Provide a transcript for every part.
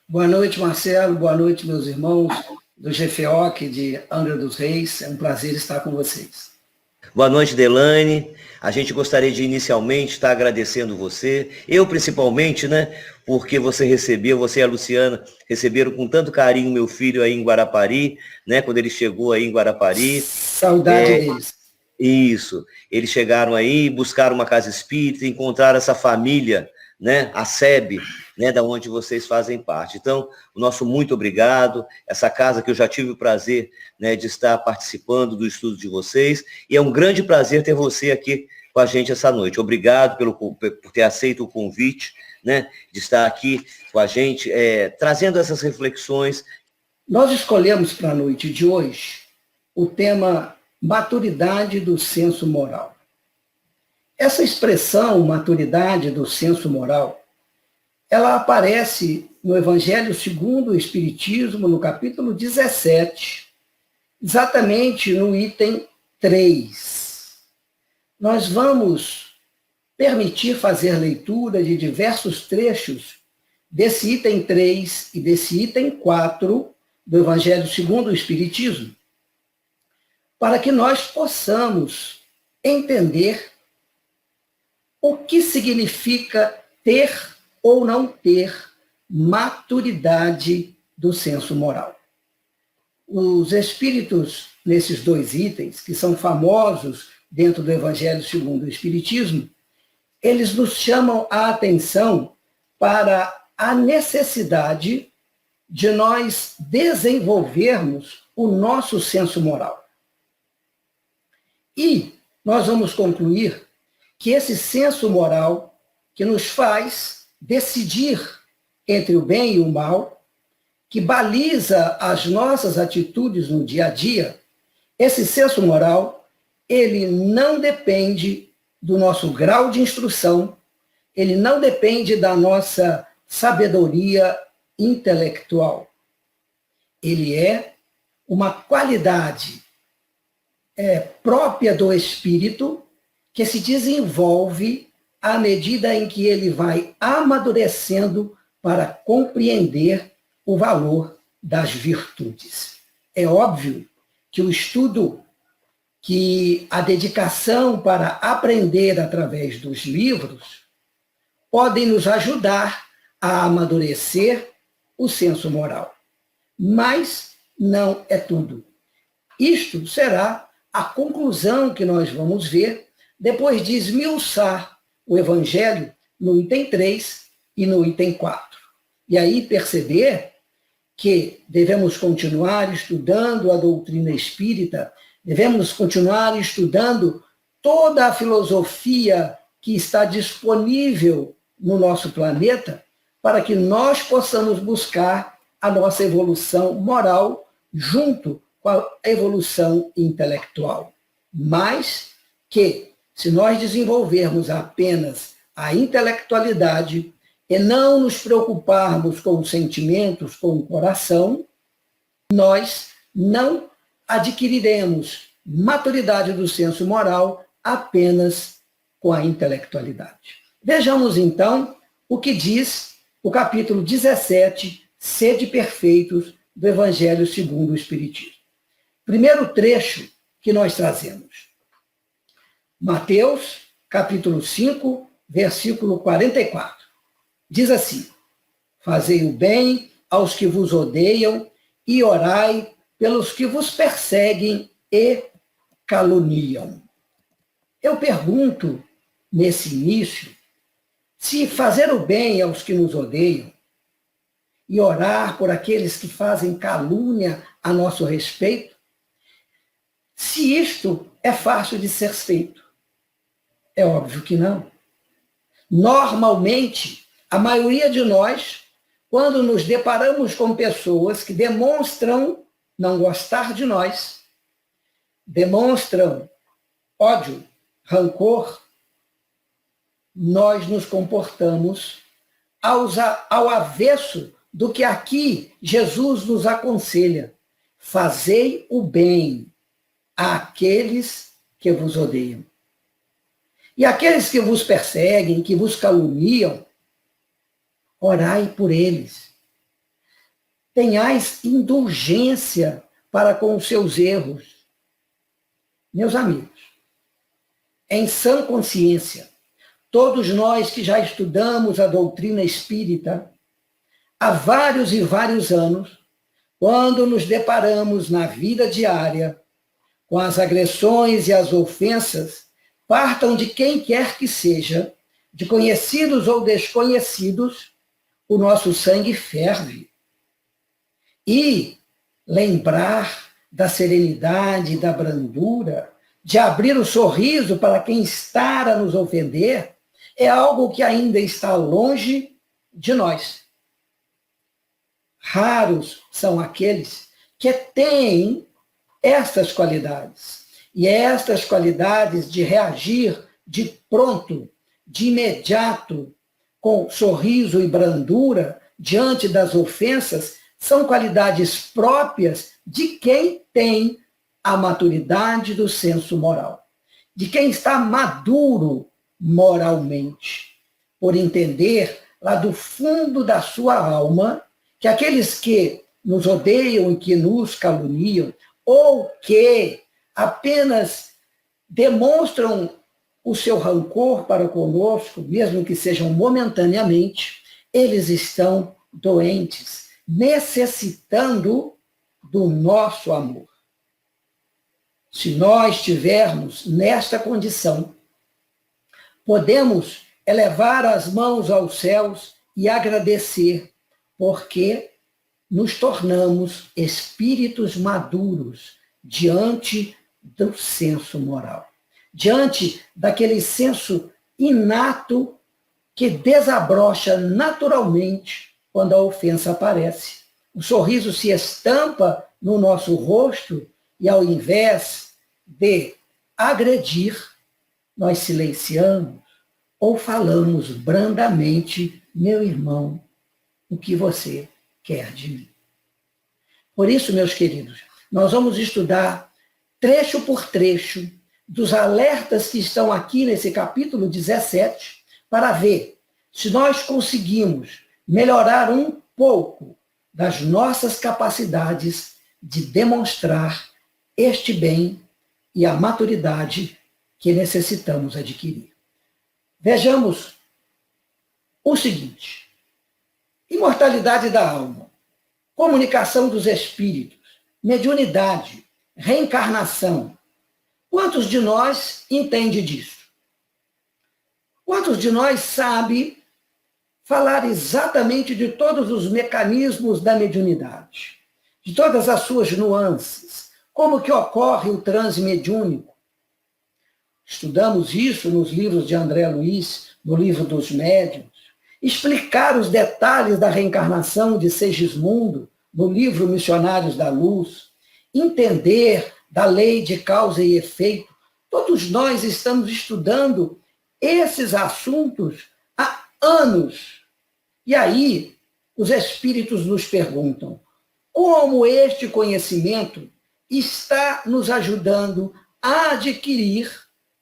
Boa noite, Marcelo. Boa noite, meus irmãos do GFOC de Angra dos Reis. É um prazer estar com vocês. Boa noite, Delane. A gente gostaria de inicialmente estar agradecendo você, eu principalmente, né? Porque você e a Luciana receberam com tanto carinho meu filho aí em Guarapari, né? Quando ele chegou aí em Guarapari. Saudade deles. Isso. Eles chegaram aí, buscaram uma casa espírita, encontraram essa família, né? A SEB, né? Da onde vocês fazem parte. Então, o nosso muito obrigado. Essa casa que eu já tive o prazer, né, de estar participando do estudo de vocês. E é um grande prazer ter você aqui com a gente essa noite. Obrigado por ter aceito o convite, né? De estar aqui com a gente, trazendo essas reflexões. Nós escolhemos para a noite de hoje o tema maturidade do senso moral. Essa expressão, maturidade do senso moral, ela aparece no Evangelho segundo o Espiritismo, no capítulo 17, exatamente no item 3. Nós vamos permitir fazer leitura de diversos trechos desse item 3 e desse item 4 do Evangelho segundo o Espiritismo, para que nós possamos entender o que significa ter ou não ter maturidade do senso moral. Os espíritos, nesses dois itens, que são famosos dentro do Evangelho segundo o Espiritismo, eles nos chamam a atenção para a necessidade de nós desenvolvermos o nosso senso moral. E nós vamos concluir que esse senso moral que nos faz decidir entre o bem e o mal, que baliza as nossas atitudes no dia a dia, esse senso moral, ele não depende do nosso grau de instrução, ele não depende da nossa sabedoria intelectual. Ele é uma qualidade própria do espírito que se desenvolve à medida em que ele vai amadurecendo para compreender o valor das virtudes. É óbvio que o estudo, que a dedicação para aprender através dos livros podem nos ajudar a amadurecer o senso moral. Mas não é tudo. Isto será a conclusão que nós vamos ver depois de esmiuçar o Evangelho no item 3 e no item 4. E aí perceber que devemos continuar estudando a doutrina espírita, devemos continuar estudando toda a filosofia que está disponível no nosso planeta para que nós possamos buscar a nossa evolução moral junto com a evolução intelectual. Mas que, se nós desenvolvermos apenas a intelectualidade e não nos preocuparmos com os sentimentos, com o coração, nós não adquiriremos maturidade do senso moral apenas com a intelectualidade. Vejamos, então, o que diz o capítulo 17, Sede Perfeitos, do Evangelho segundo o Espiritismo. Primeiro trecho que nós trazemos. Mateus, capítulo 5, versículo 44. Diz assim: Fazei o bem aos que vos odeiam e orai pelos que vos perseguem e caluniam. Eu pergunto, nesse início, se fazer o bem aos que nos odeiam e orar por aqueles que fazem calúnia a nosso respeito, se isto é fácil de ser feito. É óbvio que não. Normalmente, a maioria de nós, quando nos deparamos com pessoas que demonstram não gostar de nós, demonstram ódio, rancor, nós nos comportamos ao avesso do que aqui Jesus nos aconselha. Fazei o bem àqueles que vos odeiam. E aqueles que vos perseguem, que vos caluniam, orai por eles. tenhais indulgência para com os seus erros. Meus amigos, em sã consciência, todos nós que já estudamos a doutrina espírita há vários e vários anos, quando nos deparamos na vida diária com as agressões e as ofensas, partam de quem quer que seja, de conhecidos ou desconhecidos, o nosso sangue ferve. E lembrar da serenidade e da brandura, de abrir o sorriso para quem está a nos ofender, é algo que ainda está longe de nós. Raros são aqueles que têm estas qualidades. E estas qualidades de reagir de pronto, de imediato, com sorriso e brandura diante das ofensas, são qualidades próprias de quem tem a maturidade do senso moral, de quem está maduro moralmente, por entender lá do fundo da sua alma que aqueles que nos odeiam e que nos caluniam, ou que apenas demonstram o seu rancor para conosco, mesmo que sejam momentaneamente, eles estão doentes, necessitando do nosso amor. Se nós estivermos nesta condição, podemos elevar as mãos aos céus e agradecer, porque nos tornamos espíritos maduros diante do senso moral, diante daquele senso inato que desabrocha naturalmente quando a ofensa aparece. O sorriso se estampa no nosso rosto e, ao invés de agredir, nós silenciamos ou falamos brandamente: meu irmão, o que você quer de mim? Por isso, meus queridos, nós vamos estudar trecho por trecho dos alertas que estão aqui nesse capítulo 17, para ver se nós conseguimos melhorar um pouco das nossas capacidades de demonstrar este bem e a maturidade que necessitamos adquirir. Vejamos o seguinte: imortalidade da alma, comunicação dos espíritos, mediunidade, reencarnação. Quantos de nós entende disso? Quantos de nós sabe falar exatamente de todos os mecanismos da mediunidade, de todas as suas nuances, como que ocorre o transe mediúnico? Estudamos isso nos livros de André Luiz, no livro dos médiuns. Explicar os detalhes da reencarnação de Segismundo, no livro Missionários da Luz. Entender da lei de causa e efeito. Todos nós estamos estudando esses assuntos há anos. E aí, os espíritos nos perguntam: como este conhecimento está nos ajudando a adquirir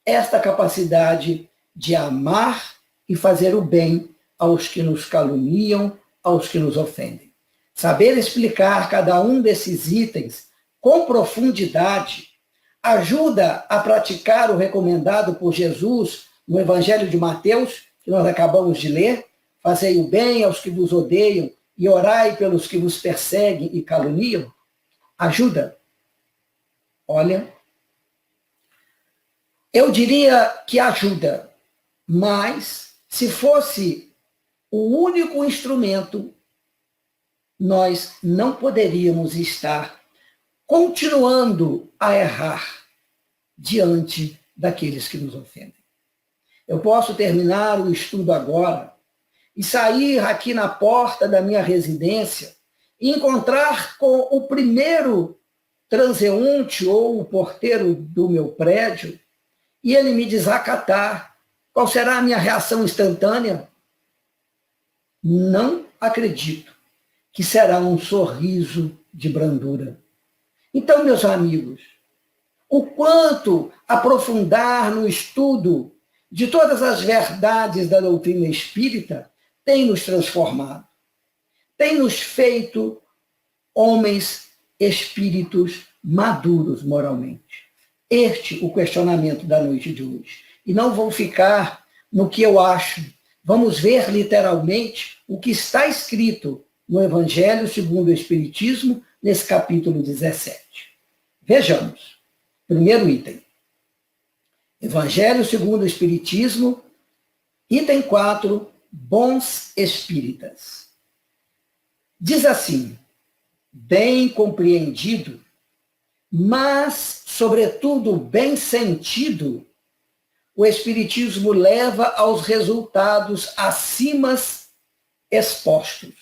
esta capacidade de amar e fazer o bem aos que nos caluniam, aos que nos ofendem? Saber explicar cada um desses itens com profundidade ajuda a praticar o recomendado por Jesus no Evangelho de Mateus, que nós acabamos de ler: fazei o bem aos que vos odeiam e orai pelos que vos perseguem e caluniam. Ajuda? Olha, eu diria que ajuda, mas se fosse o único instrumento, nós não poderíamos estar continuando a errar diante daqueles que nos ofendem. Eu posso terminar o estudo agora e sair aqui na porta da minha residência e encontrar com o primeiro transeunte ou o porteiro do meu prédio e ele me desacatar. Qual será a minha reação instantânea? Não acredito que será um sorriso de brandura. Então, meus amigos, o quanto aprofundar no estudo de todas as verdades da doutrina espírita tem nos transformado, tem nos feito homens, espíritos maduros moralmente. Este é o questionamento da noite de hoje. E não vou ficar no que eu acho. Vamos ver literalmente o que está escrito no Evangelho segundo o Espiritismo, nesse capítulo 17. Vejamos. Primeiro item. Evangelho segundo o Espiritismo, item 4, bons espíritas. Diz assim: bem compreendido, mas, sobretudo, bem sentido, o Espiritismo leva aos resultados acima expostos.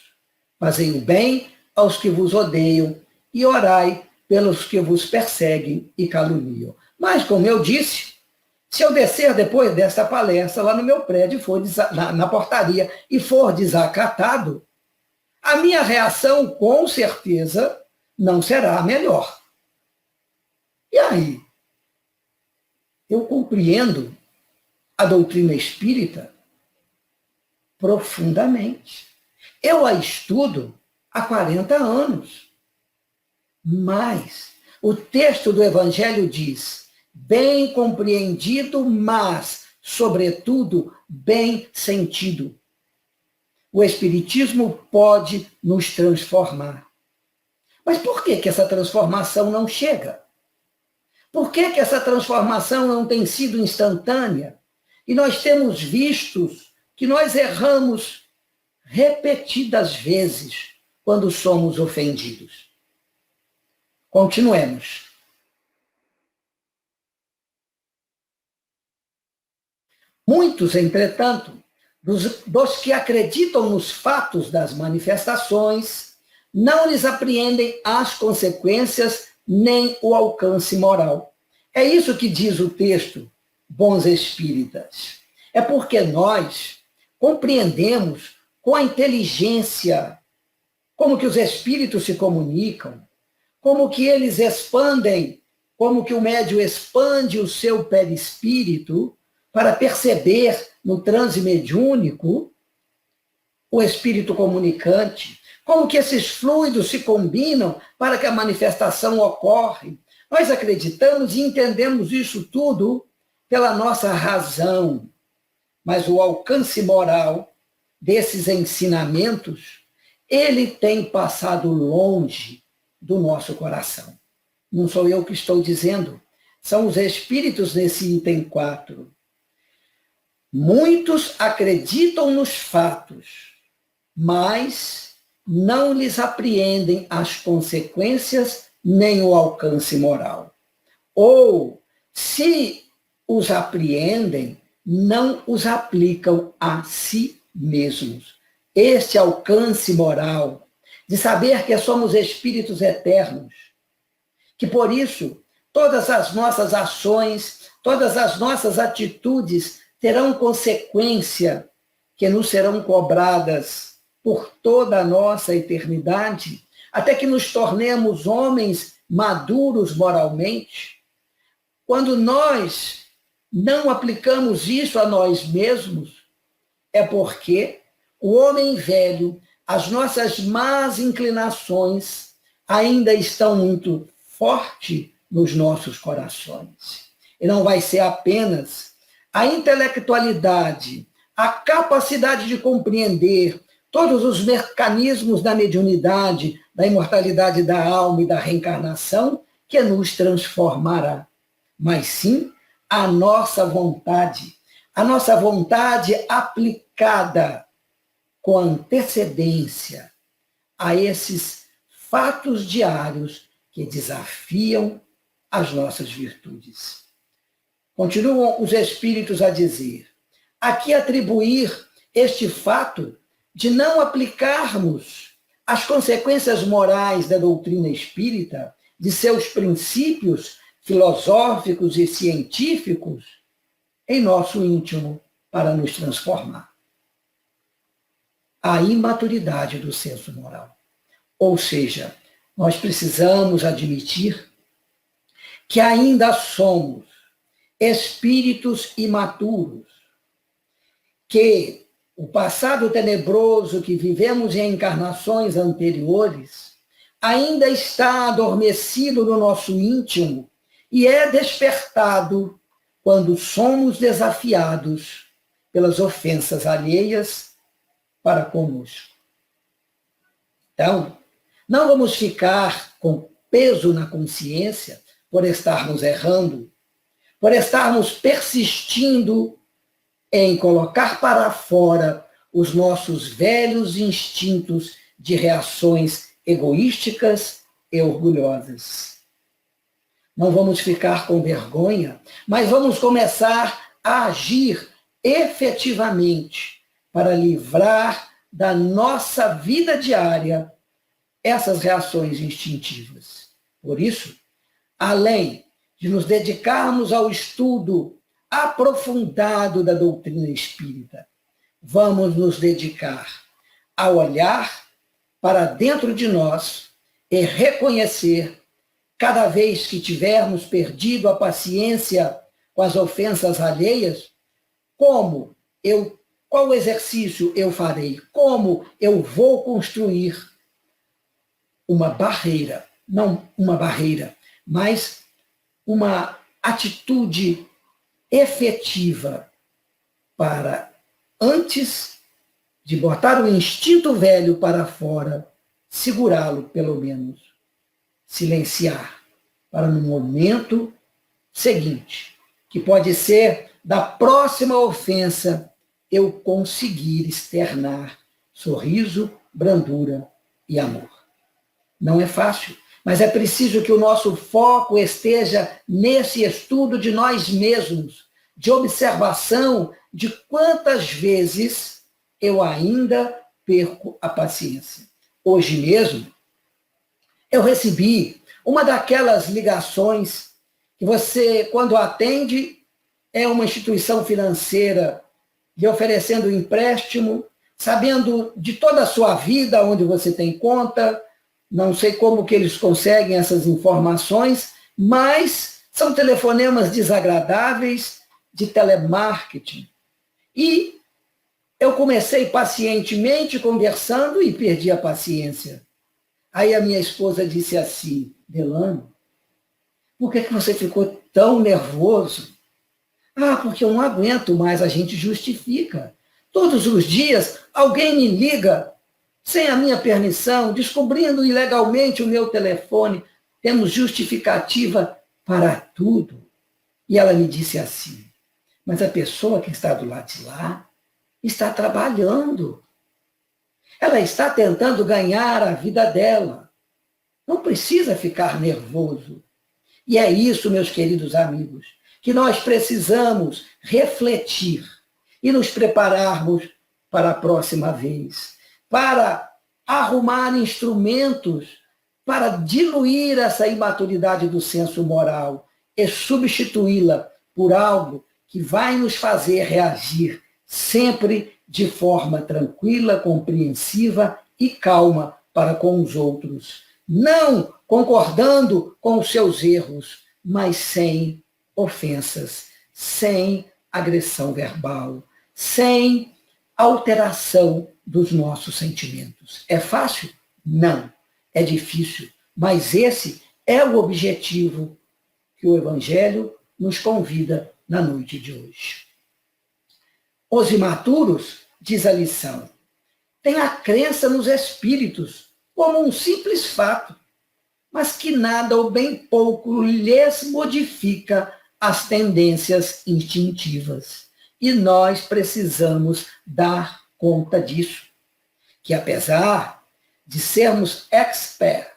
Fazei o bem aos que vos odeiam e orai pelos que vos perseguem e caluniam. Mas, como eu disse, se eu descer depois desta palestra lá no meu prédio, na portaria, e for desacatado, a minha reação, com certeza, não será a melhor. E aí? Eu compreendo a doutrina espírita profundamente. Eu a estudo há 40 anos. Mas o texto do Evangelho diz: bem compreendido, mas, sobretudo, bem sentido. O Espiritismo pode nos transformar. Mas por que essa transformação não chega? Por que essa transformação não tem sido instantânea? E nós temos visto que nós erramos repetidas vezes quando somos ofendidos. Continuemos. Muitos, entretanto, dos que acreditam nos fatos das manifestações, não lhes apreendem as consequências nem o alcance moral. É isso que diz o texto, bons espíritas. É porque nós compreendemos com a inteligência como que os espíritos se comunicam, como que eles expandem, como que o médium expande o seu perispírito para perceber no transe mediúnico o espírito comunicante, como que esses fluidos se combinam para que a manifestação ocorre. Nós acreditamos e entendemos isso tudo pela nossa razão, mas o alcance moral desses ensinamentos, ele tem passado longe do nosso coração. Não sou eu que estou dizendo, são os espíritos nesse item 4. Muitos acreditam nos fatos, mas não lhes apreendem as consequências nem o alcance moral. Ou, se os apreendem, não os aplicam a si mesmos. Este alcance moral de saber que somos espíritos eternos, que por isso todas as nossas ações, todas as nossas atitudes terão consequência que nos serão cobradas por toda a nossa eternidade, até que nos tornemos homens maduros moralmente. Quando nós não aplicamos isso a nós mesmos, é porque o homem velho, as nossas más inclinações ainda estão muito fortes nos nossos corações. E não vai ser apenas a intelectualidade, a capacidade de compreender todos os mecanismos da mediunidade, da imortalidade da alma e da reencarnação que nos transformará, mas sim a nossa vontade aplicada com antecedência a esses fatos diários que desafiam as nossas virtudes. Continuam os espíritos a dizer: aqui atribuir este fato de não aplicarmos as consequências morais da doutrina espírita, de seus princípios filosóficos e científicos, em nosso íntimo para nos transformar. A imaturidade do senso moral. Ou seja, nós precisamos admitir que ainda somos espíritos imaturos, que o passado tenebroso que vivemos em encarnações anteriores ainda está adormecido no nosso íntimo e é despertado quando somos desafiados pelas ofensas alheias para conosco. Então, não vamos ficar com peso na consciência por estarmos errando, por estarmos persistindo em colocar para fora os nossos velhos instintos de reações egoísticas e orgulhosas. Não vamos ficar com vergonha, mas vamos começar a agir efetivamente para livrar da nossa vida diária essas reações instintivas. Por isso, além de nos dedicarmos ao estudo aprofundado da doutrina espírita, vamos nos dedicar a olhar para dentro de nós e reconhecer, cada vez que tivermos perdido a paciência com as ofensas alheias, qual exercício eu farei, como eu vou construir uma barreira, não uma barreira, mas uma atitude efetiva para, antes de botar o instinto velho para fora, segurá-lo, pelo menos, silenciar, para no momento seguinte, que pode ser da próxima ofensa, eu conseguir externar sorriso, brandura e amor. Não é fácil, mas é preciso que o nosso foco esteja nesse estudo de nós mesmos, de observação de quantas vezes eu ainda perco a paciência. Hoje mesmo, eu recebi uma daquelas ligações que você, quando atende, é uma instituição financeira lhe oferecendo um empréstimo, sabendo de toda a sua vida, onde você tem conta. Não sei como que eles conseguem essas informações, mas são telefonemas desagradáveis de telemarketing. E eu comecei pacientemente conversando e perdi a paciência. Aí a minha esposa disse assim: Delano, por que você ficou tão nervoso? Ah, porque eu não aguento mais, a gente justifica. Todos os dias alguém me liga sem a minha permissão, descobrindo ilegalmente o meu telefone. Temos justificativa para tudo. E ela me disse assim: mas a pessoa que está do lado de lá está trabalhando. Ela está tentando ganhar a vida dela. Não precisa ficar nervoso. E é isso, meus queridos amigos, que nós precisamos refletir e nos prepararmos para a próxima vez, para arrumar instrumentos para diluir essa imaturidade do senso moral e substituí-la por algo que vai nos fazer reagir sempre de forma tranquila, compreensiva e calma para com os outros, não concordando com os seus erros, mas sem ofensas, sem agressão verbal, sem alteração dos nossos sentimentos. É fácil? Não. É difícil, mas esse é o objetivo que o Evangelho nos convida na noite de hoje. Os imaturos, diz a lição, têm a crença nos espíritos como um simples fato, mas que nada ou bem pouco lhes modifica as tendências instintivas. E nós precisamos dar conta disso, que apesar de sermos experts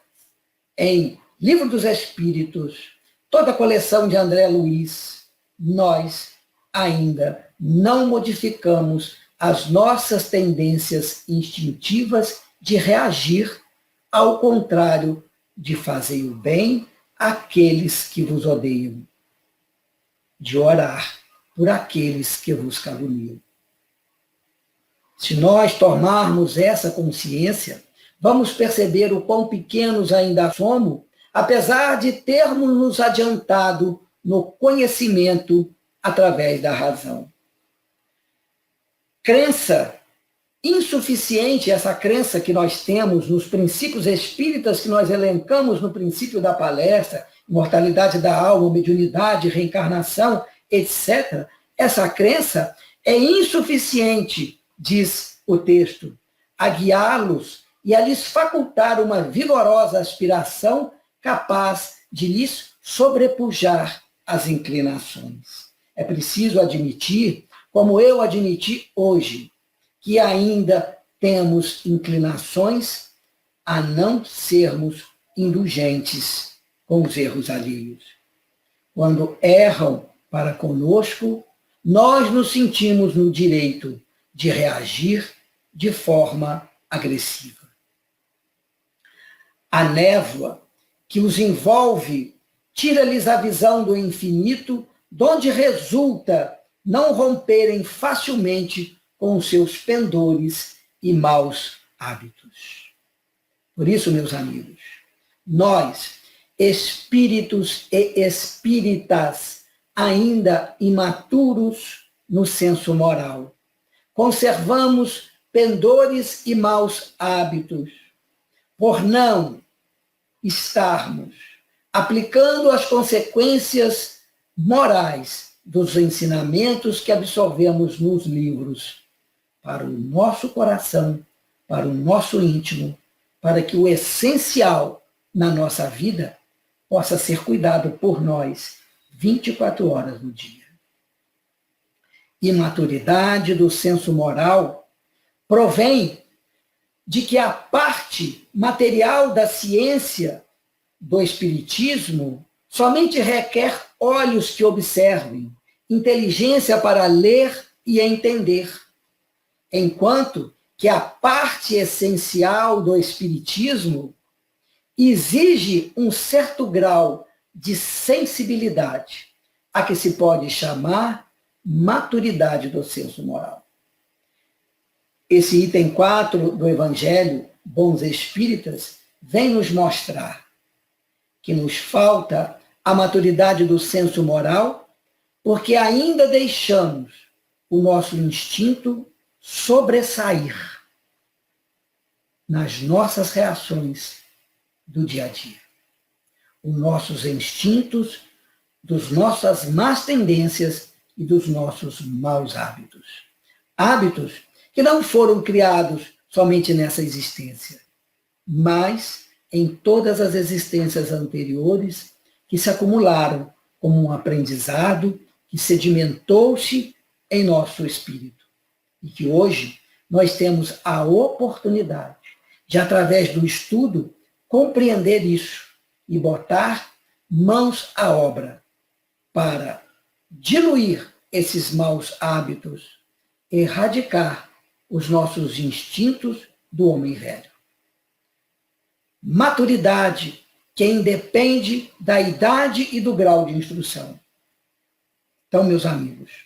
em Livro dos Espíritos, toda a coleção de André Luiz, nós ainda não modificamos as nossas tendências instintivas de reagir ao contrário de fazer o bem àqueles que vos odeiam, de orar por aqueles que vos caluniam. Se nós tomarmos essa consciência, vamos perceber o quão pequenos ainda somos, apesar de termos nos adiantado no conhecimento através da razão. Crença insuficiente essa crença que nós temos nos princípios espíritas que nós elencamos no princípio da palestra, imortalidade da alma, mediunidade, reencarnação, etc. Essa crença é insuficiente, diz o texto, a guiá-los e a lhes facultar uma vigorosa aspiração capaz de lhes sobrepujar as inclinações. É preciso admitir, como eu admiti hoje, que ainda temos inclinações a não sermos indulgentes com os erros alheios. Quando erram para conosco, nós nos sentimos no direito de reagir de forma agressiva. A névoa que os envolve tira-lhes a visão do infinito, donde resulta não romperem facilmente com os seus pendores e maus hábitos. Por isso, meus amigos, nós, espíritos e espíritas ainda imaturos no senso moral, conservamos pendores e maus hábitos, por não estarmos aplicando as consequências morais dos ensinamentos que absorvemos nos livros para o nosso coração, para o nosso íntimo, para que o essencial na nossa vida possa ser cuidado por nós 24 horas no dia. Imaturidade do senso moral provém de que a parte material da ciência do espiritismo somente requer olhos que observem, inteligência para ler e entender, enquanto que a parte essencial do espiritismo exige um certo grau de sensibilidade, a que se pode chamar maturidade do senso moral. Esse item 4 do Evangelho, Bons Espíritas, vem nos mostrar que nos falta a maturidade do senso moral, porque ainda deixamos o nosso instinto sobressair nas nossas reações do dia a dia. Os nossos instintos, das nossas más tendências e dos nossos maus hábitos. Hábitos que não foram criados somente nessa existência, mas em todas as existências anteriores que se acumularam como um aprendizado que sedimentou-se em nosso espírito. E que hoje nós temos a oportunidade de, através do estudo, compreender isso e botar mãos à obra para diluir esses maus hábitos, erradicar os nossos instintos do homem velho. Maturidade que independe da idade e do grau de instrução. Então, meus amigos,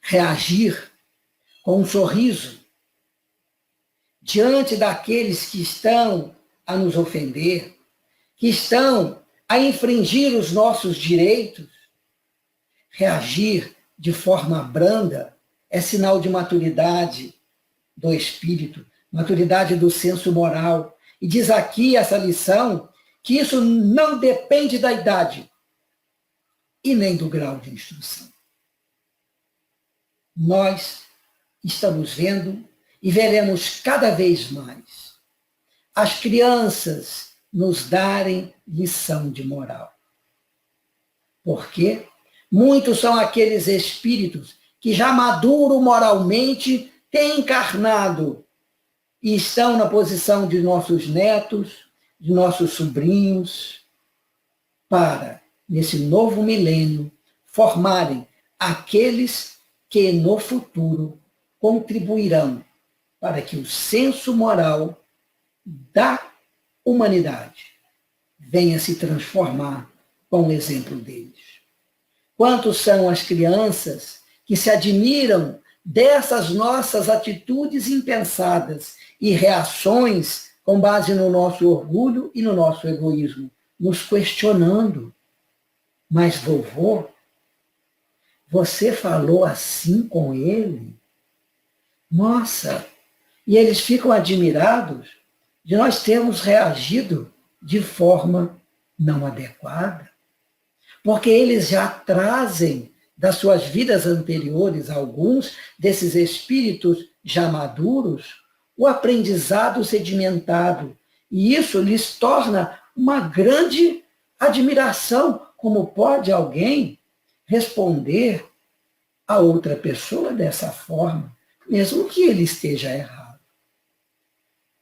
reagir com um sorriso diante daqueles que estão a nos ofender, que estão a infringir os nossos direitos, reagir de forma branda é sinal de maturidade do espírito, maturidade do senso moral. E diz aqui essa lição que isso não depende da idade e nem do grau de instrução. Nós estamos vendo e veremos cada vez mais as crianças nos darem lição de moral. Porque muitos são aqueles espíritos que já maduram moralmente, têm encarnado e estão na posição de nossos netos, de nossos sobrinhos, para, nesse novo milênio, formarem aqueles que no futuro contribuirão para que o senso moral da humanidade venha se transformar com o exemplo deles. Quantos são as crianças que se admiram dessas nossas atitudes impensadas e reações com base no nosso orgulho e no nosso egoísmo, nos questionando. Mas, vovô, você falou assim com ele? Nossa, E eles ficam admirados de nós termos reagido de forma não adequada, porque eles já trazem das suas vidas anteriores, alguns desses espíritos já maduros, o aprendizado sedimentado. E isso lhes torna uma grande admiração. Como pode alguém responder a outra pessoa dessa forma, mesmo que ele esteja errado?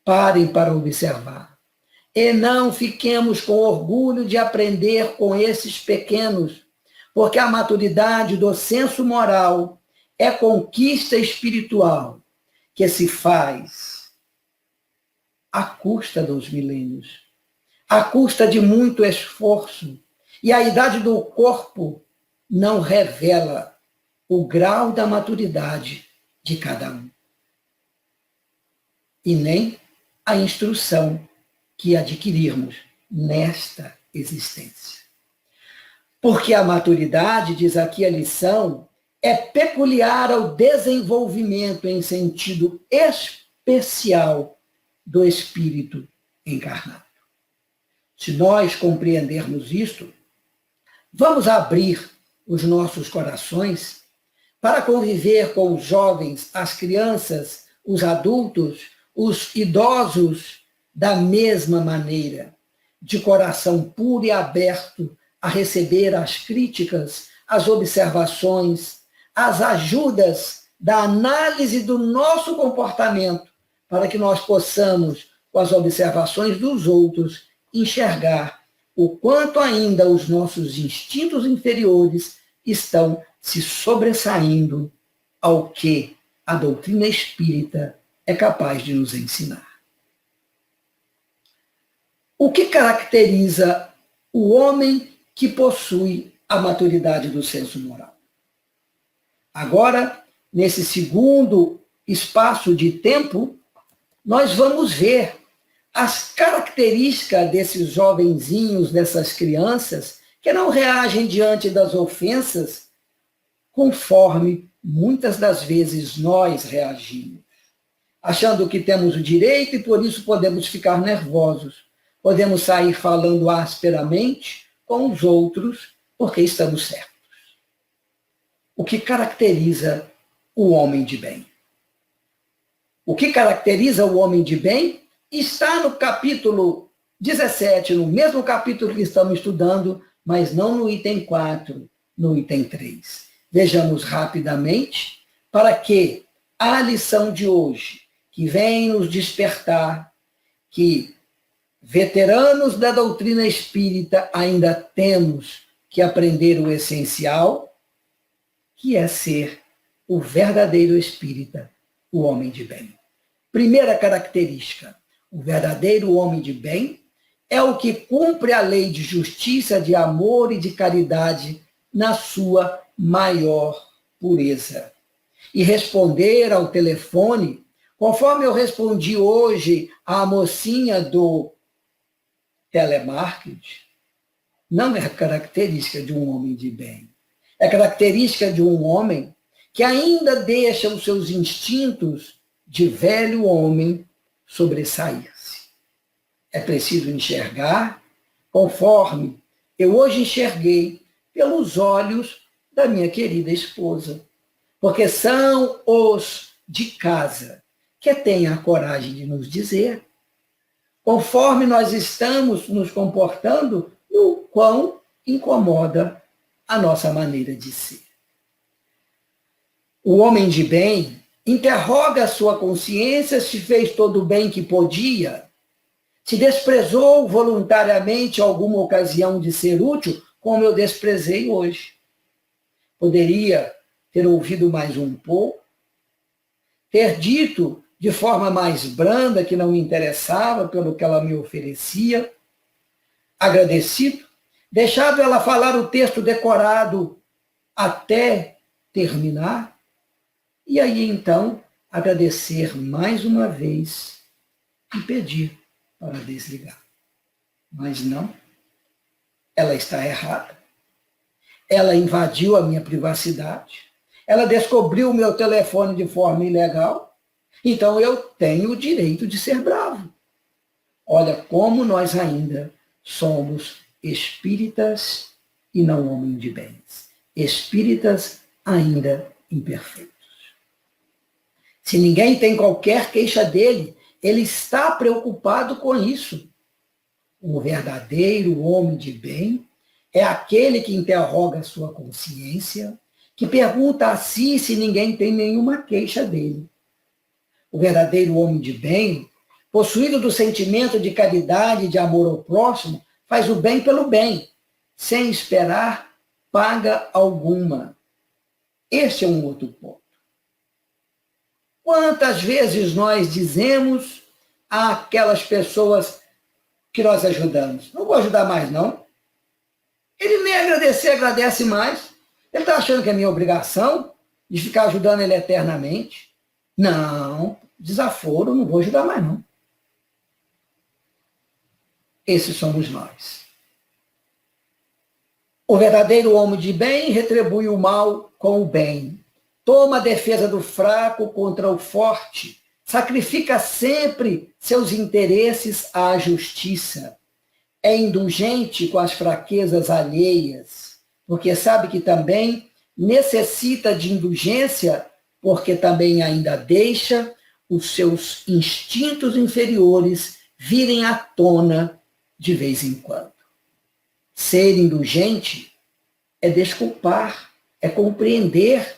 Parem para observar. E não fiquemos com orgulho de aprender com esses pequenos, porque a maturidade do senso moral é conquista espiritual que se faz à custa dos milênios, à custa de muito esforço. E a idade do corpo não revela o grau da maturidade de cada um. E nem a instrução que adquirirmos nesta existência. Porque a maturidade, diz aqui a lição, é peculiar ao desenvolvimento em sentido especial do espírito encarnado. Se nós compreendermos isto, vamos abrir os nossos corações para conviver com os jovens, as crianças, os adultos, os idosos, da mesma maneira, de coração puro e aberto a receber as críticas, as observações, as ajudas da análise do nosso comportamento, para que nós possamos, com as observações dos outros, enxergar o quanto ainda os nossos instintos inferiores estão se sobressaindo ao que a doutrina espírita é capaz de nos ensinar. O que caracteriza o homem que possui a maturidade do senso moral? Agora, nesse segundo espaço de tempo, nós vamos ver as características desses jovenzinhos, dessas crianças, que não reagem diante das ofensas conforme muitas das vezes nós reagimos, achando que temos o direito e por isso podemos ficar nervosos. Podemos sair falando asperamente com os outros porque estamos certos. O que caracteriza o homem de bem? O que caracteriza o homem de bem está no capítulo 17, no mesmo capítulo que estamos estudando, mas não no item 4, no item 3. Vejamos rapidamente para que a lição de hoje, que vem nos despertar que veteranos da doutrina espírita ainda temos que aprender o essencial, que é ser o verdadeiro espírita, o homem de bem. Primeira característica, o verdadeiro homem de bem é o que cumpre a lei de justiça, de amor e de caridade na sua maior pureza. E responder ao telefone, conforme eu respondi hoje à mocinha do telemarketing, não é característica de um homem de bem. É característica de um homem que ainda deixa os seus instintos de velho homem sobressair-se. É preciso enxergar conforme eu hoje enxerguei pelos olhos da minha querida esposa. Porque são os de casa que têm a coragem de nos dizer conforme nós estamos nos comportando, o quão incomoda a nossa maneira de ser. O homem de bem interroga a sua consciência se fez todo o bem que podia, se desprezou voluntariamente alguma ocasião de ser útil, como eu desprezei hoje. Poderia ter ouvido mais um pouco, ter dito de forma mais branda, que não me interessava pelo que ela me oferecia, agradecido, deixado ela falar o texto decorado até terminar, e aí então agradecer mais uma vez e pedir para desligar. Mas não, ela está errada. Ela invadiu a minha privacidade, ela descobriu o meu telefone de forma ilegal, Então eu tenho o direito de ser bravo. Olha como nós ainda somos espíritas e não homens de bens. Espíritas ainda imperfeitos. Se ninguém tem qualquer queixa dele, ele está preocupado com isso. O verdadeiro homem de bem é aquele que interroga a sua consciência, que pergunta a si se ninguém tem nenhuma queixa dele. O verdadeiro homem de bem, possuído do sentimento de caridade e de amor ao próximo, faz o bem pelo bem, sem esperar paga alguma. Este é um outro ponto. Quantas vezes nós dizemos àquelas pessoas que nós ajudamos: não vou ajudar mais, não. Ele nem agradecer, agradece mais. Ele está achando que é minha obrigação de ficar ajudando ele eternamente. Não, desaforo, não vou ajudar mais, não. Esses somos nós. O verdadeiro homem de bem retribui o mal com o bem. Toma a defesa do fraco contra o forte. Sacrifica sempre seus interesses à justiça. É indulgente com as fraquezas alheias, porque sabe que também necessita de indulgência, porque também ainda deixa os seus instintos inferiores virem à tona de vez em quando. Ser indulgente é desculpar, é compreender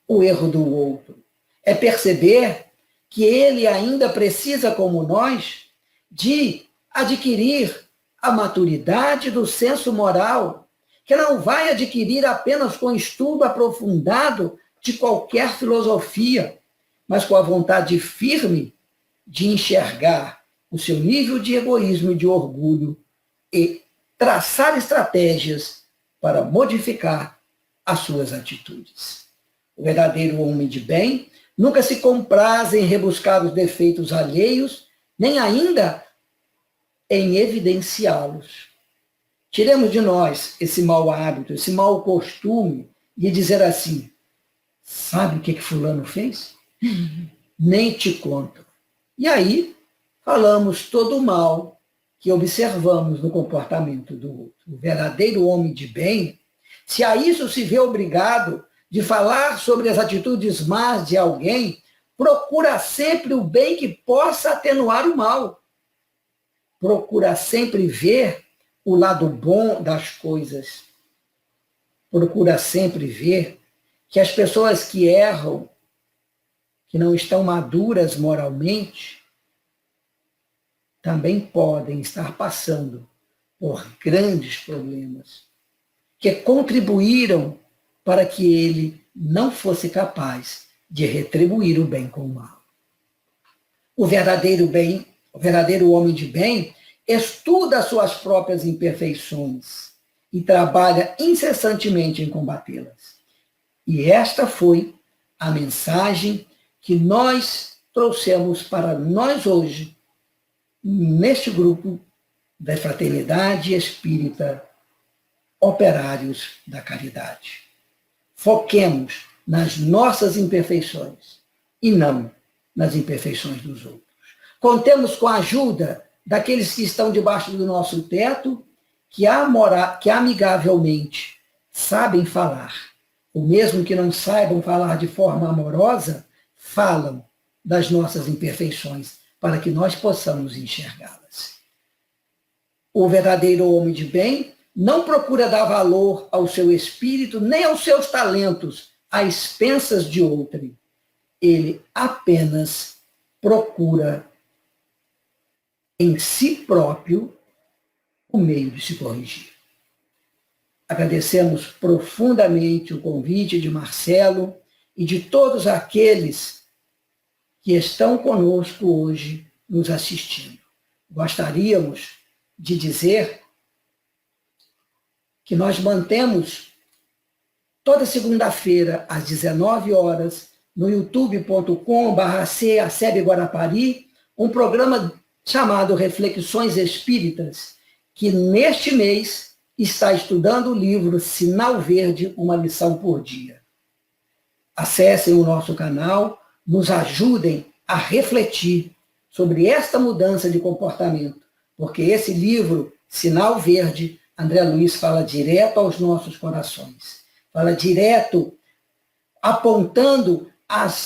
o erro do outro, é perceber que ele ainda precisa, como nós, de adquirir a maturidade do senso moral, que não vai adquirir apenas com estudo aprofundado de qualquer filosofia, mas com a vontade firme de enxergar o seu nível de egoísmo e de orgulho e traçar estratégias para modificar as suas atitudes. O verdadeiro homem de bem nunca se compraz em rebuscar os defeitos alheios, nem ainda em evidenciá-los. Tiremos de nós esse mau hábito, esse mau costume de dizer assim: sabe o que fulano fez? Nem te conto. E aí falamos todo o mal que observamos no comportamento do outro. O verdadeiro homem de bem, se a isso se vê obrigado de falar sobre as atitudes más de alguém, procura sempre o bem que possa atenuar o mal. Procura sempre ver o lado bom das coisas. Procura sempre ver que as pessoas que erram, que não estão maduras moralmente, também podem estar passando por grandes problemas, que contribuíram para que ele não fosse capaz de retribuir o bem com o mal. O verdadeiro homem de bem estuda as suas próprias imperfeições e trabalha incessantemente em combatê-las. E esta foi a mensagem que nós trouxemos para nós hoje, neste grupo da Fraternidade Espírita Operários da Caridade. Foquemos nas nossas imperfeições e não nas imperfeições dos outros. Contemos com a ajuda daqueles que estão debaixo do nosso teto, que amigavelmente sabem falar, ou mesmo que não saibam falar de forma amorosa, falam das nossas imperfeições, para que nós possamos enxergá-las. O verdadeiro homem de bem não procura dar valor ao seu espírito, nem aos seus talentos, às expensas de outrem. Ele apenas procura em si próprio o meio de se corrigir. Agradecemos profundamente o convite de Marcelo e de todos aqueles que estão conosco hoje nos assistindo. Gostaríamos de dizer que nós mantemos toda segunda-feira às 19 horas no youtube.com/CACEB Guarapari um programa chamado Reflexões Espíritas, que neste mês está estudando o livro Sinal Verde, uma lição por dia. Acessem o nosso canal, nos ajudem a refletir sobre esta mudança de comportamento, porque esse livro, Sinal Verde, André Luiz fala direto aos nossos corações, fala direto apontando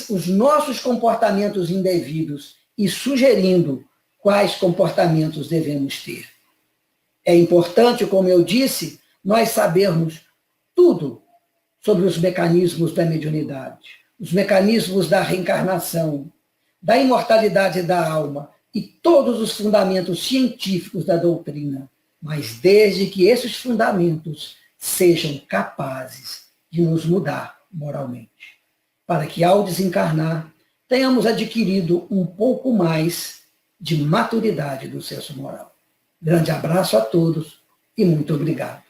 os nossos comportamentos indevidos e sugerindo quais comportamentos devemos ter. É importante, como eu disse, nós sabermos tudo sobre os mecanismos da mediunidade, os mecanismos da reencarnação, da imortalidade da alma e todos os fundamentos científicos da doutrina, mas desde que esses fundamentos sejam capazes de nos mudar moralmente, para que ao desencarnar tenhamos adquirido um pouco mais de maturidade do senso moral. Grande abraço a todos e muito obrigado.